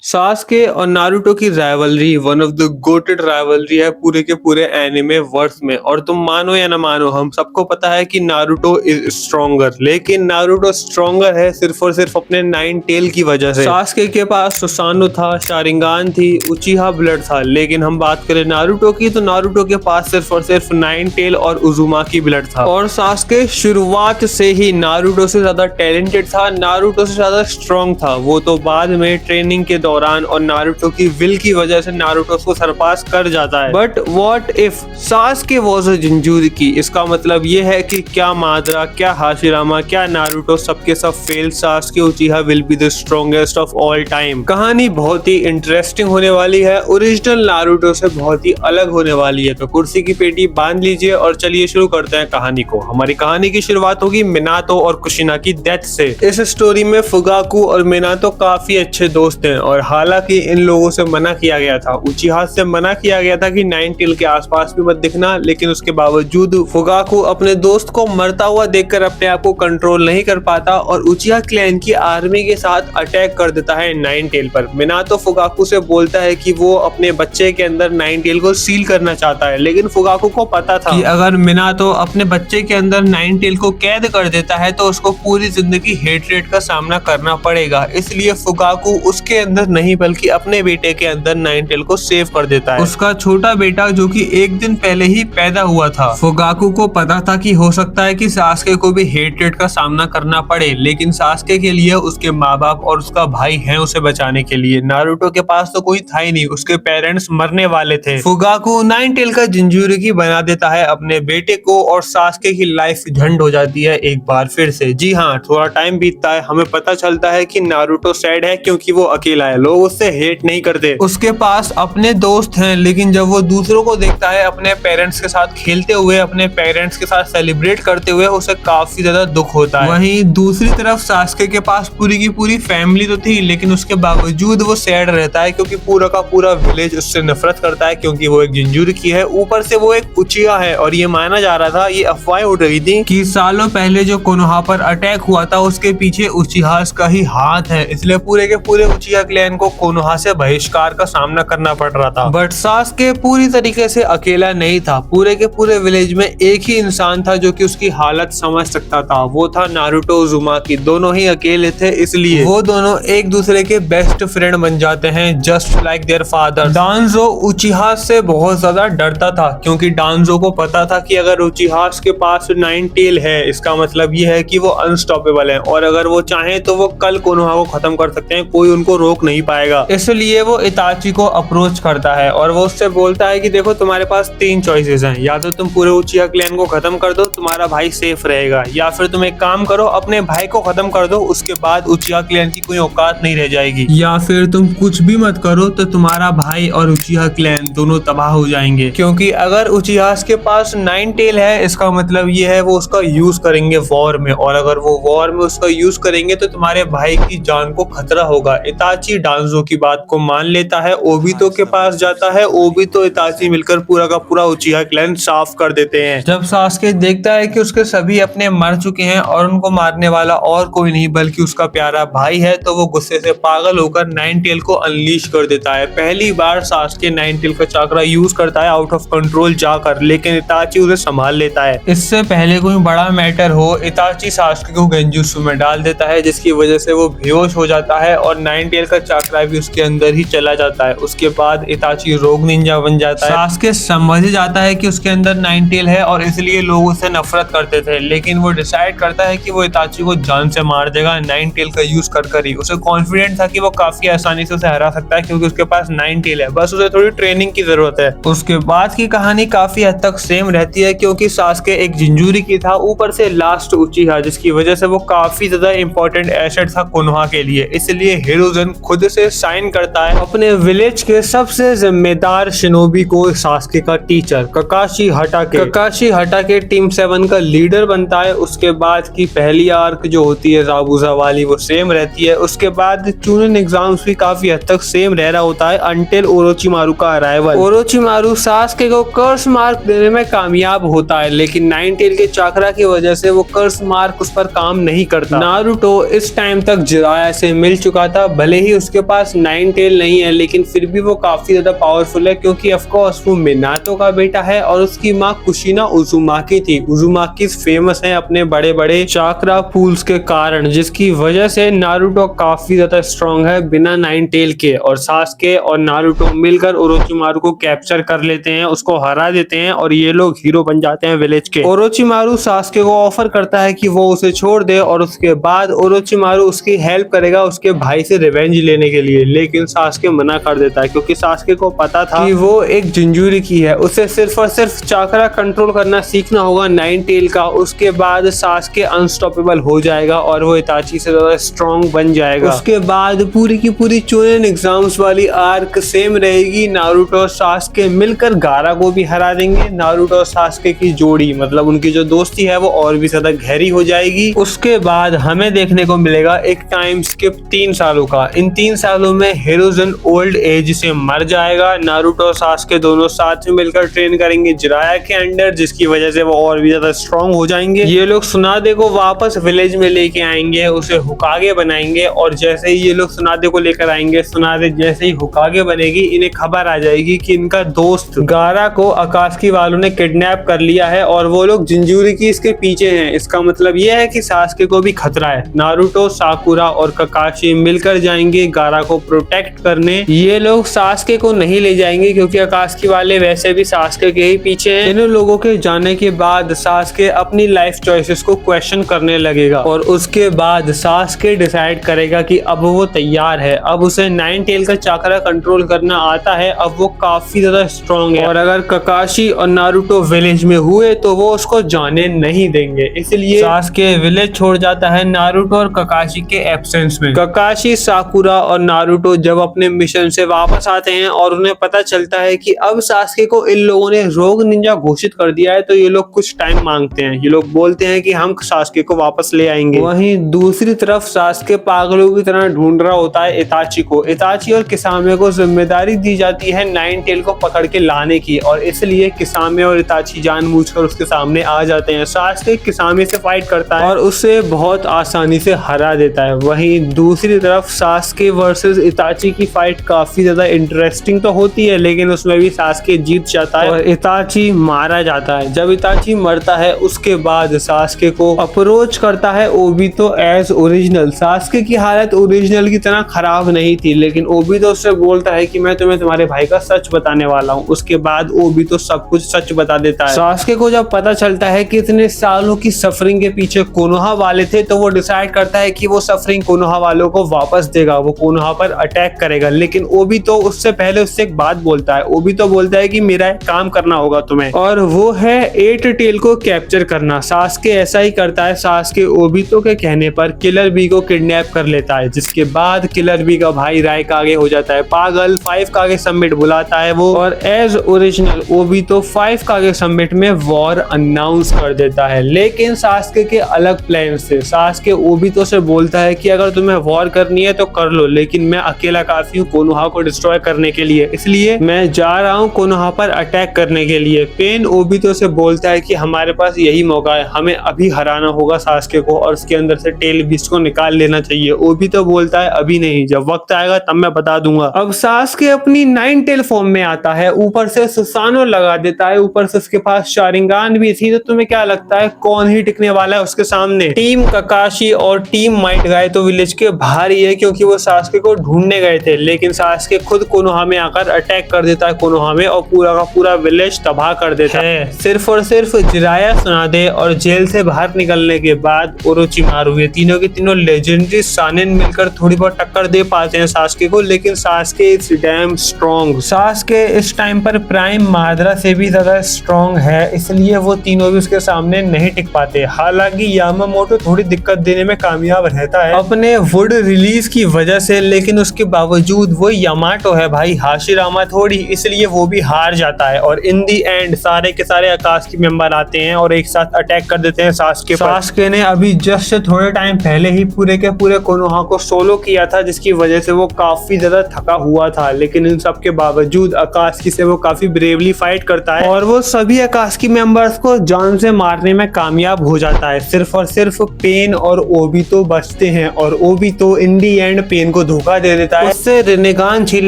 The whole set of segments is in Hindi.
सास्के और नारुतो की rivalry one of the GOATed rivalry है पूरे के पूरे एनिमे वर्स में। और तुम मानो या ना मानो, हम सबको पता है कि नारुतो इज स्ट्रॉन्गर, लेकिन नारुतो स्ट्रॉन्गर है सिर्फ और सिर्फ अपने नाइन टेल की वजह से। सास्के के पास सुसानु था, शारिंगान थी, उचिहा ब्लड था, लेकिन हम बात करें नारुतो की तो नारुतो के पास सिर्फ और सिर्फ नाइन टेल और उजुमाकी ब्लड था। और सास्के शुरुआत से ही नारुतो से ज्यादा टैलेंटेड था, नारुतो से ज्यादा स्ट्रॉन्ग था। वो तो बाद में ट्रेनिंग के दौरान और नारुतो की विल की वजह से नारुतो को सरपास कर जाता है। But what if Sasuke was a jinchuriki? इसका मतलब ये है कि क्या मादरा, क्या हाशिरामा, क्या नारुतो सबके सब fail, Sasuke उचिहा will be the strongest of all time. कहानी बहुत ही इंटरेस्टिंग होने वाली है, ओरिजिनल नारुतो से बहुत ही अलग होने वाली है। तो कुर्सी की पेटी बांध लीजिए और चलिए शुरू करते हैं कहानी को। हमारी कहानी की शुरुआत होगी मिनातो और कुशिना की डेथ से। इस स्टोरी में फुगाकू और मिनातो काफी अच्छे दोस्त हैं और हालांकि इन लोगों से मना किया गया था, उचिहा से मना किया गया था कि नाइन टेल के आसपास भी मत दिखना, लेकिन उसके बावजूद फुगाकू अपने दोस्त को मरता हुआ देखकर अपने आप को कंट्रोल नहीं कर पाता और उचिहा क्लैन की आर्मी के साथ अटैक कर देता है नाइन टेल पर। मिनातो फुगाकू से बोलता है कि वो अपने बच्चे के अंदर नाइन टेल को सील करना चाहता है, लेकिन फुगाकू को पता था कि अगर मिनातो अपने बच्चे के अंदर नाइन टेल को कैद कर देता है तो उसको पूरी जिंदगी हेटरेट का सामना करना पड़ेगा। इसलिए फुगाकू उसके अंदर नहीं बल्कि अपने बेटे के अंदर नाइन टेल को सेव कर देता है। उसका छोटा बेटा जो कि एक दिन पहले ही पैदा हुआ था। फुगाकू को पता था कि हो सकता है कि सास्के को भी हेटरेट का सामना करना पड़े, लेकिन सास्के के लिए उसके माँ बाप और उसका भाई हैं उसे बचाने के लिए। नारुतो के पास तो कोई था ही नहीं, उसके पेरेंट्स मरने वाले थे। फुगाकू नाइन टेल का जिंजुरिकी बना देता है अपने बेटे को और सास्के की लाइफ झंड हो जाती है एक बार फिर से। जी हाँ, थोड़ा टाइम बीतता है, हमें पता चलता है कि नारुतो सैड है क्योंकि वो अकेला है, लोग उससे हेट नहीं करते। उसके पास अपने दोस्त हैं, लेकिन जब वो दूसरों को देखता है अपने पेरेंट्स के साथ खेलते हुए, अपने पेरेंट्स के साथ सेलिब्रेट करते हुए, उसे काफी ज्यादा दुख होता है। वहीं दूसरी तरफ सास्के के पास पूरी की पूरी फैमिली तो थी, लेकिन उसके बावजूद वो सैड रहता है क्योंकि पूरा का पूरा विलेज उससे नफरत करता है क्योंकि वो एक जिंजुरिकी है, ऊपर से वो एक उचिहा है। और ये माना जा रहा था, ये अफवाहें उड़ रही थी कि सालों पहले जो कोनोहा पर अटैक हुआ था उसके पीछे उचिहा का ही हाथ है, इसलिए पूरे के पूरे उचिहा क्लैन को कोनोहा से बहिष्कार का सामना करना पड़ रहा था। बट सास्के पूरी तरीके से अकेला नहीं था, पूरे के पूरे विलेज में एक ही इंसान था जो कि उसकी हालत समझ सकता था, वो था नारुतो उजुमाकी। दोनों ही अकेले थे, इसलिए वो दोनों एक दूसरे के बेस्ट फ्रेंड बन जाते हैं, जस्ट लाइक देयर फादर। डांजो उचिहा से बहुत ज्यादा डरता था क्योंकि डांजो को पता था कि अगर उचिहा के पास नाइन टेल है, इसका मतलब ये है कि वो अनस्टॉपेबल है और अगर वो चाहे तो वो कल कोनोहा को खत्म कर सकते हैं, कोई उनको रोक नहीं पाएगा। इसलिए वो इताची को अप्रोच करता है और वो उससे बोलता है कि देखो, तुम्हारे पास तीन चॉइसेस हैं, या तो तुम पूरे उचिहा क्लैन को खत्म कर दो, तुम्हारा भाई सेफ रहेगा, या फिर तुम एक काम करो, अपने भाई को खत्म कर दो, उसके बाद उचिहा क्लैन की कोई औकात नहीं रह जाएगी, या फिर तुम कुछ भी मत करो तो तुम्हारा भाई और उचिहा क्लैन दोनों तबाह हो जाएंगे। क्योंकि अगर उचिहा के पास नाइन टेल है, इसका मतलब ये है वो उसका यूज करेंगे वॉर में, और अगर वो वॉर में उसका यूज करेंगे तो तुम्हारे भाई की जान को खतरा होगा। इताची डांजो की बात को मान लेता है, ओबितो के पास जाता है, ओबितो इताची मिलकर पूरा का पूरा उचिहा क्लैन साफ कर देते हैं। जब सास्के देखता है कि उसके सभी अपने मर चुके हैं और उनको मारने वाला और कोई नहीं बल्कि उसका प्यारा भाई है, तो वो गुस्से से पागल होकर नाइन टेल को अनलीश कर देता है। पहली बार सास्के नाइन टेल का चाकरा यूज करता है आउट ऑफ कंट्रोल जाकर, लेकिन इताची उसे संभाल लेता है। इससे पहले कोई बड़ा मैटर हो, इताची सास्के को गेंजुत्सु में डाल देता है, जिसकी वजह से वो बेहोश हो जाता है और नाइन टेल का चाकरा भी उसके अंदर ही चला जाता है। उसके बाद इताची रोग निंजा बन जाता है। सास्के समझ जाता है कि उसके अंदर नाइन टेल है और इसलिए लोग उससे नफरत करते थे, लेकिन वो डिसाइड करता है कि वो इताची को जान से मार देगा नाइन टेल का यूज कर ही। उसे कॉन्फिडेंट था कि वो काफी आसानी से उसे हरा सकता है क्योंकि उसके पास नाइन टेल है, बस उसे थोड़ी ट्रेनिंग की जरूरत है। उसके बाद की कहानी काफी हद तक सेम रहती है क्योंकि सास्के एक जिंजुरिकी था, ऊपर से लास्ट उचिहा, जिसकी वजह से वो काफी ज्यादा इंपॉर्टेंट एसेट था कोनोहा के लिए। इसलिए हिरोजन खुद से साइन करता है अपने विलेज के सबसे जिम्मेदार शिनोबी को सास्के का टीचर ककाशी हटाके। ककाशी हटाके टीम 7 का लीडर बनता है। उसके बाद की पहली आर्क जो होती है जाबुजा वाली, वो सेम रहती है। उसके बाद चूनिन एग्जाम्स भी काफी हद तक सेम रह रहा होता है अंटिल ओरोचिमारू का अराइवल। ओरोचिमारू सास्के को कर्स मार्क देने में कामयाब होता है, लेकिन नाइन टेल के चाकरा की वजह से वो कर्स मार्क उस पर काम नहीं करता। नारुतो इस टाइम तक जिराया से मिल चुका था, भले ही उसे उसके पास 9 टेल नहीं है, लेकिन फिर भी वो काफी ज्यादा पावरफुल है क्योंकि ऑफ कोर्स वो मिनातो का बेटा है और उसकी माँ कुशिना उजुमाकी थी। उजुमाकी फेमस है अपने बड़े बड़े चाक्रा पूल्स के कारण, जिसकी वजह से नारुतो काफी ज्यादा स्ट्रॉन्ग है बिना 9 टेल के। और सास्के और नारुतो मिलकर ओरोचिमारू को कैप्चर कर लेते हैं, उसको हरा देते हैं और ये लोग हीरो बन जाते हैं विलेज के। ओरोचिमारू सास्के को ऑफर करता है कि वो उसे छोड़ दे और उसके बाद ओरोचिमारू उसकी हेल्प करेगा उसके भाई से रिवेंज लेने के लिए, लेकिन सास्के मना कर देता है क्योंकि सास्के को पता था कि वो एक जिंजुरिकी है, उसे सिर्फ और सिर्फ चाक्रा कंट्रोल करना सीखना होगा 9 टेल का। उसके बाद सास्के अनस्टॉपेबल हो जाएगा और वो इताची से ज्यादा स्ट्रॉन्ग बन जाएगा। उसके बाद पूरी की पूरी चोनेन एग्जाम्स वाली आर्क सेम रहेगी। नारुतो और सास्के मिलकर गारा को भी हरा देंगे। नारुतो और सास्के की जोड़ी मतलब उनकी जो दोस्ती है वो और भी ज्यादा गहरी हो जाएगी। उसके बाद हमें देखने को मिलेगा एक टाइम स्किप 3 सालों का। इन 3 सालों में हिरोजन ओल्ड एज से मर जाएगा। नारुतो और सास्के दोनों साथ में मिलकर ट्रेन करेंगे जिराया के अंडर, जिसकी वजह से वो और भी ज्यादा स्ट्रॉन्ग हो जाएंगे। ये लोग सुनादे को वापस विलेज में लेके आएंगे, उसे हुकागे बनाएंगे और जैसे ही ये लोग सुनादे को लेकर आएंगे, सुनादे जैसे ही हुकागे बनेगी, इन्हें खबर आ जाएगी कि इनका दोस्त गारा को अकात्सुकी वालों ने किडनैप कर लिया है और वो लोग जिंजुरिकी इसके पीछे हैं। इसका मतलब ये है कि सास्के को भी खतरा है। नारुतो, साकुरा और ककाशी मिलकर जाएंगे गारा को प्रोटेक्ट करने। ये लोग सास्के को नहीं ले जाएंगे क्योंकि अकात्सुकी वाले वैसे भी सास्के के ही पीछे हैं। इन लोगों के जाने के बाद सास्के अपनी लाइफ चॉइसेस को क्वेश्चन करने लगेगा और उसके बाद सास्के डिसाइड करेगा कि अब वो तैयार है, अब उसे 9 टेल का चाक्रा कंट्रोल करना आता है, अब वो काफी ज्यादा स्ट्रॉन्ग है और अगर ककाशी और नारुतो विलेज में हुए तो वो उसको जाने नहीं देंगे। इसलिए सास्के विलेज छोड़ जाता है नारुतो और ककाशी के एब्सेंस में। ककाशी, साकुरा और नारुतो जब अपने मिशन से वापस आते हैं और उन्हें पता चलता है कि अब सास्के को इन लोगों ने रोग निंजा घोषित कर दिया है, तो ये लोग कुछ टाइम मांगते हैं। ये लोग बोलते हैं कि हम सास्के को वापस ले आएंगे। वहीं दूसरी तरफ सास्के पागलों की तरह ढूंढ रहा होता है इताची को। इताची और किसामे को जिम्मेदारी दी जाती है 9 टेल को पकड़ के लाने की और इसलिए किसामे और इताची जानबूझकर उसके सामने आ जाते हैं। सास्के किसामे से फाइट करता है और उसे बहुत आसानी से हरा देता है। वहीं दूसरी तरफ सास्के वर्सेस इताची की फाइट काफी ज्यादा इंटरेस्टिंग तो होती है, लेकिन उसमें भी सास्के जीत जाता है और इताची मारा जाता है। जब इताची मरता है उसके बाद सास्के को अप्रोच करता है ओबितो एज ओरिजिनल। सास्के की हालत ओरिजिनल की तरह खराब नहीं थी, लेकिन ओबितो उससे बोलता है कि मैं तुम्हें तुम्हारे भाई का सच बताने वाला हूँ। उसके बाद ओबितो सब कुछ सच बता देता है। सास्के को जब पता चलता है कि इतने सालों की सफरिंग के पीछे कोनोहा वाले थे, तो वो डिसाइड करता है कि वो सफरिंग कोनोहा वालों को वापस देगा, वो कोनोहा पर अटैक करेगा। लेकिन ओबितो उससे पहले उससे एक बात बोलता है। ओबितो बोलता है कि मेरा एक काम करना होगा तुम्हें, और वो है 8 टेल को कैप्चर करना। सास्के ऐसा ही करता है। सास्के ओबितो के कहने पर किलर बी को किडनैप कर लेता है, जिसके बाद किलर बी का भाई राइकागे हो जाता है पागल। 5 कागे समिट बुलाता है वो और एज ओरिजिनल ओबितो 5 कागे समिट में वॉर अनाउंस कर देता है। लेकिन सास्के के अलग प्लान से सास्के ओबितो से बोलता है कि अगर तुम्हें वॉर करनी है तो कर लो, लेकिन मैं अकेला काफी हूँ कोनोहा को डिस्ट्रॉय करने के लिए, इसलिए मैं जा रहा हूँ कोनोहा पर अटैक करने के लिए। पेन ओबितो से बोलता है कि हमारे पास यही मौका है, हमें अभी हराना होगा सास्के को और उसके अंदर से टेल बीस्ट को निकाल लेना चाहिए। ओबितो बोलता है अभी नहीं, जब वक्त आएगा तब मैं बता दूंगा। अब सास्के अपनी 9 टेल फॉर्म में आता है, ऊपर से सुसानो लगा देता है, ऊपर से उसके पास शारिंगान भी थी। तो तुम्हें क्या लगता है कौन ही टिकने वाला है उसके सामने? टीम ककाशी और टीम माइट गाय तो विलेज के बाहर ही है क्योंकि वो सास्के को ढूंढने गए थे, लेकिन सास्के खुद कोनोहा में आकर अटैक कर देता है कोनोहा में और पूरा का पूरा विलेज तबाह कर देता है। सिर्फ और सिर्फ जिराया, सुनादे और जेल से बाहर निकलने के बाद ओरोचिमारू, ये तीनों के तीनों लेजेंडरी शानिन मिलकर थोड़ी बहुत टक्कर दे पाते हैं सास्के को, लेकिन Sasuke is damn strong. Sasuke इस टाइम पर प्राइम मादरा से भी ज्यादा स्ट्रॉन्ग है, इसलिए वो तीनों भी उसके सामने नहीं टिक पाते। हालांकि यामामोटो थोड़ी दिक्कत देने में कामयाब रहता है अपने वुड रिलीज की वजह से, लेकिन उसके बावजूद वो यामाटो है भाई, हाशिरामा थोड़ी, इसलिए वो भी हार जाता है। और इन दी एंड सारे के सारे अकात्सुकी मेंबर आते हैं और एक साथ अटैक कर देते हैं सास्के पर। सास्के ने अभी जस्ट थोड़े टाइम पहले ही पूरे के पूरे कोनोहा को सोलो किया था, जिसकी वजह से वो काफी ज्यादा थका हुआ था, लेकिन इन सब के बावजूद अकात्सुकी से वो काफी ब्रेवली फाइट करता है और वो सभी अकात्सुकी मेंबर्स को जान से मारने में कामयाब हो जाता है। सिर्फ और सिर्फ पेन और ओबितो बचते हैं और Obito in the end Pain को धोखा दे देता है, उससे रिनेगान छीन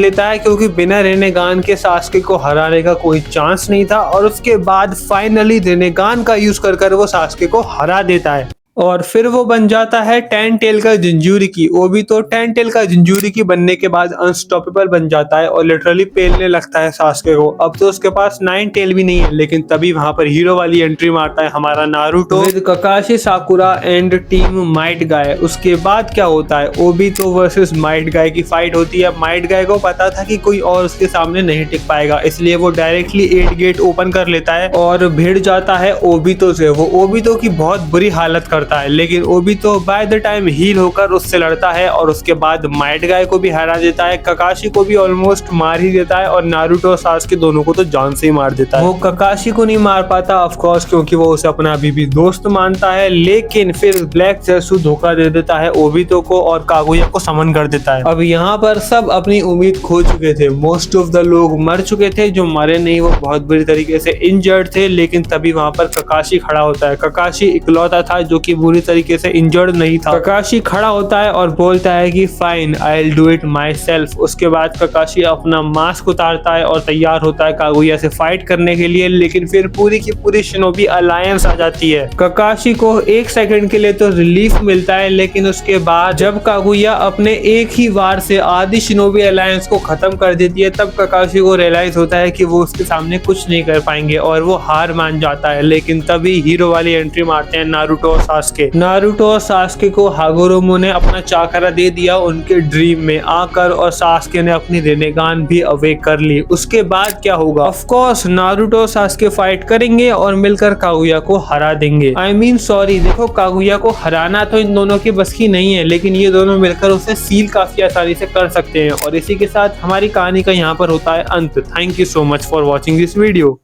लेता है क्योंकि बिना रिनेगान के सास्के को हराने का कोई चांस नहीं था। और उसके बाद फाइनली रिनेगान का यूज कर वो सास्के को हरा देता है और फिर वो बन जाता है 10 टेल का जिंजूरिकी। ओबितो 10 टेल का जिंजूरिकी बनने के बाद अनस्टॉपेबल बन जाता है और लिटरली पेलने लगता है सास्के को। अब तो उसके पास 9 टेल भी नहीं है, लेकिन तभी वहां पर हीरो वाली एंट्री मारता है हमारा Naruto with ककाशी साकुरा and team Might Guy. उसके बाद क्या होता है, ओबितो वर्सेस माइट गाय की फाइट होती है। माइट गाय को पता था कि कोई और उसके सामने नहीं टिक पाएगा, इसलिए वो डायरेक्टली 8 गेट ओपन कर लेता है और भिड़ जाता है ओबितो से। वो ओबितो की बहुत बुरी हालत करता है, लेकिन Obito by the time heal होकर उससे लड़ता है और उसके बाद माइट गाय को भी हरा देता है, ककाशी को भी ऑलमोस्ट मार ही देता है और नारुतो और सास्के दोनों को तो जान से ही मार देता है। वो ककाशी को नहीं मार पाता ऑफ कोर्स, क्योंकि वो उसे अपना अभी भी दोस्त मानता है, लेकिन फिर ब्लैक जेसु धोखा दे देता है ओबितो को और कागुया को समन कर देता है। अब यहाँ पर सब अपनी उम्मीद खो चुके थे, मोस्ट ऑफ द लोग मर चुके थे, जो मरे नहीं वो बहुत बुरी तरीके से इंजर्ड थे। लेकिन तभी वहां पर ककाशी खड़ा होता है। ककाशी इकलौता था जो कि बुरी तरीके से इंजर्ड नहीं था। ककाशी खड़ा होता है और बोलता है कि fine, I will do it my self. उसके बाद ककाशी अपना मास्क उतारता है और तैयार होता है कागुया से फाइट करने के लिए, लेकिन फिर पूरी की पूरी शिनोबी अलायंस आ जाती है। ककाशी को एक सेकंड के लिए तो रिलीफ मिलता है, लेकिन उसके बाद जब कागुया अपने एक ही वार से आधी शिनोबी अलायंस को खत्म कर देती है, तब ककाशी को रियलाइज होता है कि वो उसके सामने कुछ नहीं कर पाएंगे और वो हार मान जाता है। लेकिन तभी हीरो वाली एंट्री मारते हैं नारुतो और सास्के। नारुतो और सास्के को हागोरोमो ने अपना चाकरा दे दिया उनके ड्रीम में आकर, और सास्के ने अपनी रिनेगान भी अवेक कर ली। उसके बाद क्या होगा, ऑफ कोर्स नारुतो और सास्के फाइट करेंगे और मिलकर कागुया को हरा देंगे। आई मीन सॉरी, देखो कागुया को हराना तो इन दोनों की बस की नहीं है, लेकिन ये दोनों मिलकर उसे सील काफी आसानी से कर सकते हैं। और इसी के साथ हमारी कहानी का यहाँ पर होता है अंत। Thank you so much for watching this video.